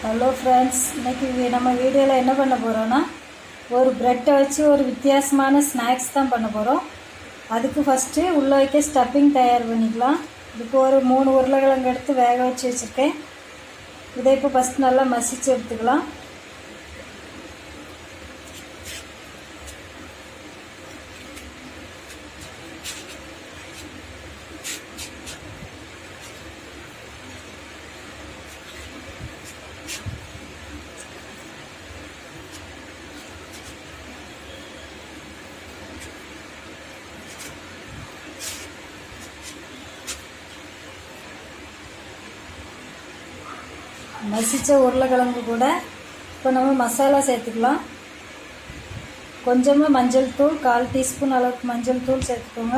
Hello friends, இன்றைக்கி நம்ம வீடியோவில் என்ன பண்ண போகிறோன்னா ஒரு ப்ரெட்டை வச்சு ஒரு வித்தியாசமான ஸ்நாக்ஸ் தான் பண்ண போகிறோம். அதுக்கு ஃபஸ்ட்டு உள்ளே வைக்க ஸ்டஃப்பிங் தயார் பண்ணிக்கலாம். இதுக்கு ஒரு 3 உருளைக்கிழங்கு எடுத்து வேக வச்சு வச்சுருக்கேன். இதை இப்போ ஃபஸ்ட்டு நல்லா மசிச்சு எடுத்துக்கலாம். மசித்த உருளைக்கிழங்கு கூட இப்போ நம்ம மசாலா சேர்த்துக்கலாம். கொஞ்சமாக மஞ்சள் தூள், 1/4 டீஸ்பூன் அளவுக்கு மஞ்சள் தூள் சேர்த்துக்கோங்க.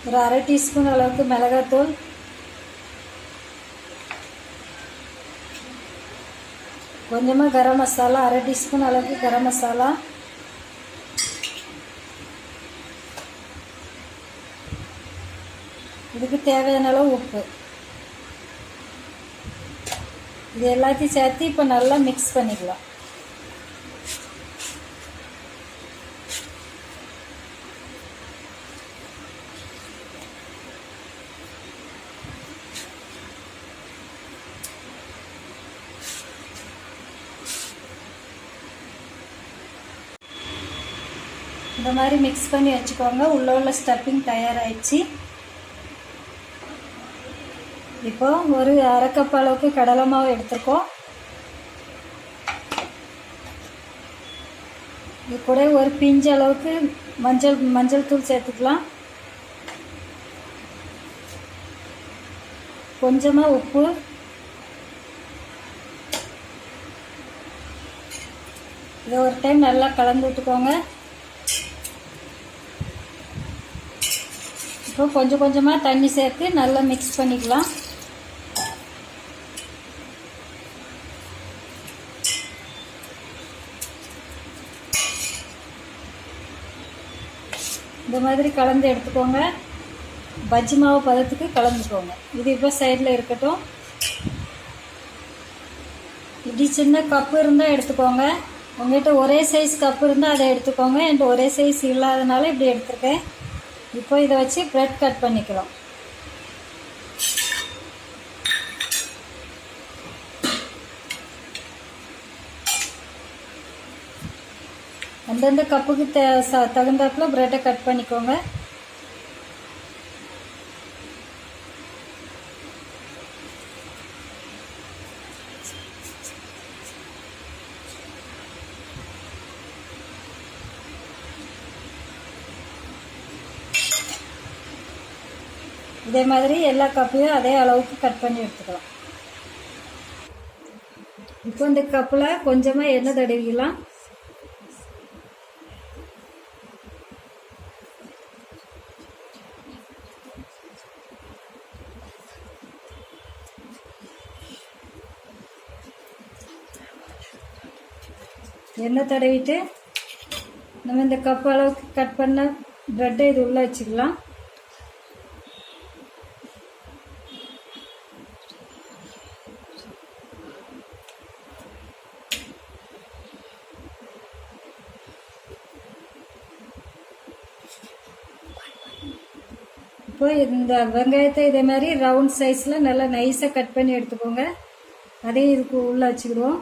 ஒரு 1/2 டீஸ்பூன் அளவுக்கு மிளகாத்தூள், கொஞ்சமாக கரம் மசாலா, 1/2 டீஸ்பூன் அளவுக்கு கரம் மசாலா, இதுக்கு தேவையான அளவு உப்பு. இது எல்லாத்தையும் சேர்த்து இப்போ நல்லா மிக்ஸ் பண்ணிக்கலாம். இந்த மாதிரி மிக்ஸ் பண்ணி வச்சுக்கோங்க. உள்ள ஸ்டஃப்பிங் தயாராகிடுச்சு. இப்போ ஒரு 1/2 கப் அளவுக்கு கடலை மாவு எடுத்துருக்கோம். இது கூட ஒரு பிஞ்சு அளவுக்கு மஞ்சள் தூள் சேர்த்துக்கலாம். கொஞ்சமாக உப்பு, இதை ஒரு டைம் நல்லா கலந்து விட்டுக்கோங்க. இப்போ கொஞ்சம் கொஞ்சமாக தண்ணி சேர்த்து நல்லா மிக்ஸ் பண்ணிக்கலாம். இந்த மாதிரி கலந்து எடுத்துக்கோங்க. பஜ்ஜி மாவு பதத்துக்கு கலந்துக்கோங்க. இது இப்போ சைடில் இருக்கட்டும். இப்படி சின்ன கப்பு இருந்தால் எடுத்துக்கோங்க. உங்கள்கிட்ட ஒரே சைஸ் கப்பு இருந்தால் அதை எடுத்துக்கோங்க. என்கிட்ட ஒரே சைஸ் இல்லாதனால இப்படி எடுத்துருக்கேன். இப்போ இதை வச்சு ப்ரெட் கட் பண்ணிக்கலாம். அந்தந்த கப்புக்கு தகுந்தாப்புல ப்ரெட்டை கட் பண்ணிக்கோங்க. இதே மாதிரி எல்லா கப்பையும் அதே அளவுக்கு கட் பண்ணி எடுத்துக்கலாம். இப்போ இந்த கப்பில் கொஞ்சமாக எண்ணெய் தடவிக்கலாம். எண்ணெய் தடவிட்டு நம்ம இந்த கப் அளவுக்கு கட் பண்ண ப்ரெட்டை இது உள்ளே வச்சுக்கலாம். இப்போ இந்த வெங்காயத்தை இதே மாதிரி ரவுண்ட் சைஸில் நல்லா நைஸாக கட் பண்ணி எடுத்துக்கோங்க. அதையும் இதுக்கு உள்ளே வச்சுக்கிடுவோம்.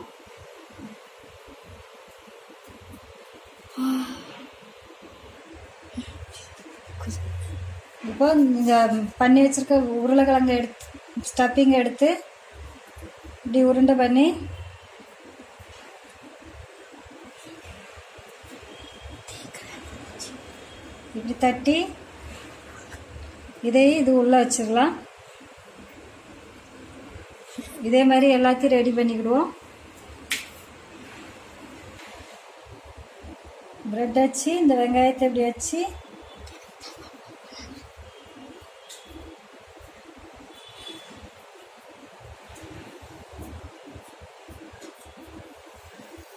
இப்போ இந்த பண்ணி வச்சுருக்க உருளைக்கிழங்கு ஸ்டஃப்பிங் எடுத்து இப்படி உருண்டை பண்ணி இப்படி தட்டி இதையும் இது உள்ளே வச்சிடலாம். இதே மாதிரி எல்லாத்தையும் ரெடி பண்ணிக்கிடுவோம். ப்ரெட் வச்சு இந்த வெங்காயத்தை இப்படி வச்சு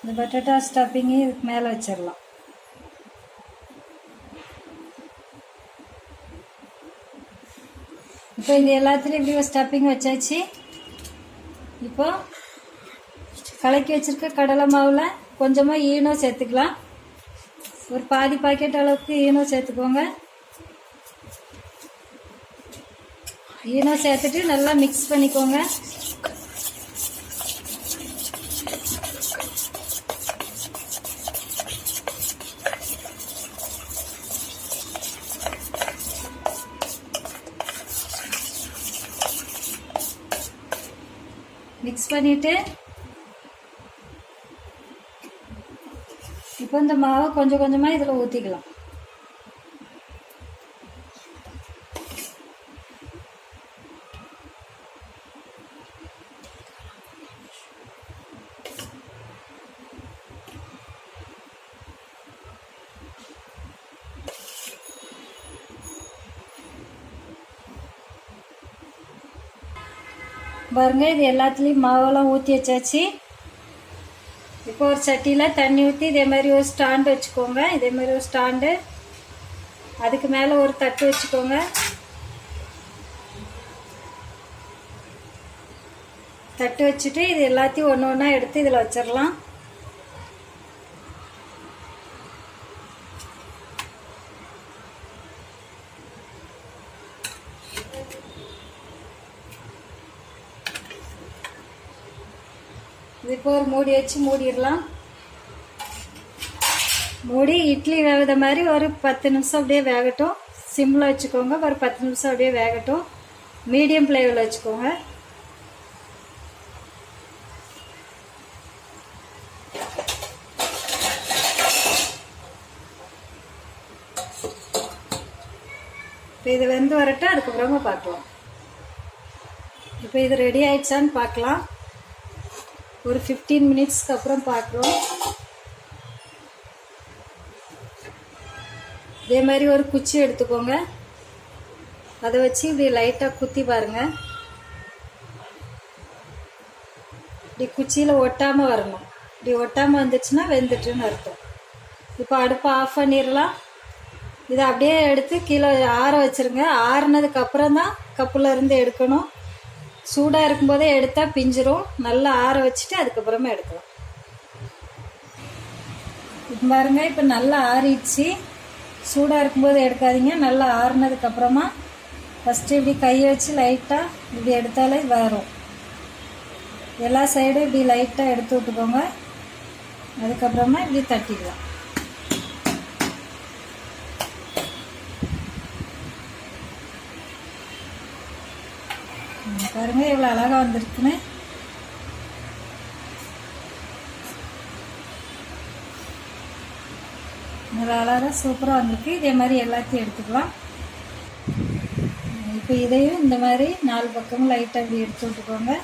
இந்த பட்டாட்டா ஸ்டஃபிங்கு இதுக்கு மேலே வச்சிடலாம். இப்போ இது எல்லாத்துலேயும் இப்படி ஒரு ஸ்டஃபிங் வச்சாச்சு. இப்போ கலக்கி வச்சுருக்க கடலை மாவில் கொஞ்சமாக ஈனோ சேர்த்துக்கலாம். ஒரு பாதி பாக்கெட் அளவுக்கு ஈனோ சேர்த்துக்கோங்க. ஈனோ சேர்த்துட்டு நல்லா மிக்ஸ் பண்ணிக்கோங்க. மிக்ஸ் பண்ணிவிட்டு இப்போ இந்த மாவை கொஞ்சம் கொஞ்சமாக இதில் ஊற்றிக்கலாம். பாருங்க, இது எல்லாத்துலேயும் மாவெல்லாம் ஊற்றி வச்சாச்சு. இப்போ ஒரு சட்டியில் தண்ணி ஊற்றி இதே மாதிரி ஒரு ஸ்டாண்டு வச்சுக்கோங்க. இதே மாதிரி ஒரு ஸ்டாண்டு, அதுக்கு மேலே ஒரு தட்டு வச்சுக்கோங்க. தட்டு வச்சுட்டு இது எல்லாத்தையும் ஒன்று ஒன்றா எடுத்து இதில் வச்சிடலாம். இது இப்போ ஒரு மூடி வச்சு மூடிடலாம். மூடி இட்லி வேகுத மாதிரி ஒரு 10 நிமிஷம் அப்படியே வேகட்டும். சிம்மில் வச்சுக்கோங்க. ஒரு 10 நிமிஷம் அப்படியே வேகட்டும். மீடியம் ஃப்ளேமில் வச்சுக்கோங்க. இப்போ இது வெந்து வரட்டும், அதுக்கப்புறமா பார்க்கலாம். இப்போ இது ரெடி ஆயிடுச்சான்னு பார்க்கலாம். ஒரு 15 மினிட்ஸ்க்கு அப்புறம் பார்க்குறோம். இதே மாதிரி ஒரு குச்சி எடுத்துக்கோங்க. அதை வச்சு இப்படி லைட்டாக குத்தி பாருங்கள். இப்படி குச்சியில் ஒட்டாமல் வரணும். இப்படி ஒட்டாமல் வந்துச்சுன்னா வெந்துட்டுன்னு அர்த்தம். இப்போ அடுப்பை ஆஃப் பண்ணிடலாம். இதை அப்படியே எடுத்து கீழே ஆற வச்சுருங்க. ஆறுனதுக்கப்புறம் தான் கப்பில் இருந்து எடுக்கணும். சூடாக இருக்கும்போதே எடுத்தால் பிஞ்சிரும். நல்லா ஆற வச்சுட்டு அதுக்கப்புறமா எடுக்கலாம். இப்போ பாருங்க, இப்போ நல்லா ஆறிடுச்சு. சூடாக இருக்கும்போது எடுக்காதீங்க. நல்லா ஆறுனதுக்கப்புறமா ஃபஸ்ட்டு இப்படி கையை வச்சு லைட்டாக இப்படி எடுத்தாலே வரும். எல்லா சைடும் இப்படி லைட்டாக எடுத்து விட்டுக்கோங்க. அதுக்கப்புறமா இப்படி தட்டிக்கலாம். பாருங்க, இவ்வளோ அழகாக வந்திருக்குன்னு. இவ்வளோ அழகாக சூப்பராக வந்திருக்கு. இதே மாதிரி எல்லாத்தையும் எடுத்துக்கலாம். இப்போ இதையும் இந்த மாதிரி 4 பக்கமும் லைட்டாக இப்படி எடுத்து விட்டுக்கோங்க.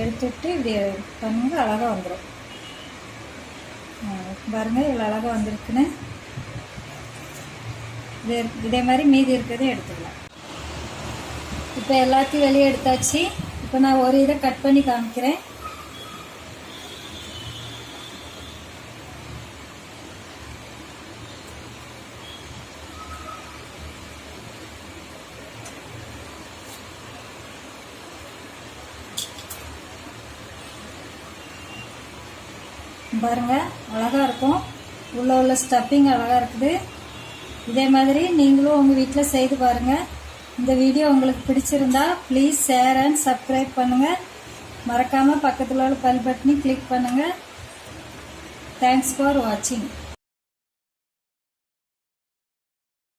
எடுத்து விட்டு இப்படி பண்ணுங்க, அழகாக வந்துடும். பாருங்கள், இவ்வளோ அழகாக வந்திருக்குன்னு. இதே மாதிரி மீதி இருக்கிறதையும் எடுத்துக்கலாம். இப்போ எல்லாத்தையும் வெளியே எடுத்தாச்சு. இப்போ நான் ஒரு இதை கட் பண்ணி காமிக்கிறேன். பாருங்க, அழகாக இருக்கும். உள்ள ஸ்டஃபிங் அழகாக இருக்குது. இதே மாதிரி நீங்களும் உங்கள் வீட்டில் செய்து பாருங்கள். இந்த வீடியோ உங்களுக்கு பிடிச்சிருந்தா ப்ளீஸ் ஷேர் அண்ட் சப்ஸ்கிரைப் பண்ணுங்கள். மறக்காமல் பக்கத்தில் உள்ள பெல் பட்டனை கிளிக் பண்ணுங்கள். தேங்க்ஸ் ஃபார் வாட்சிங்.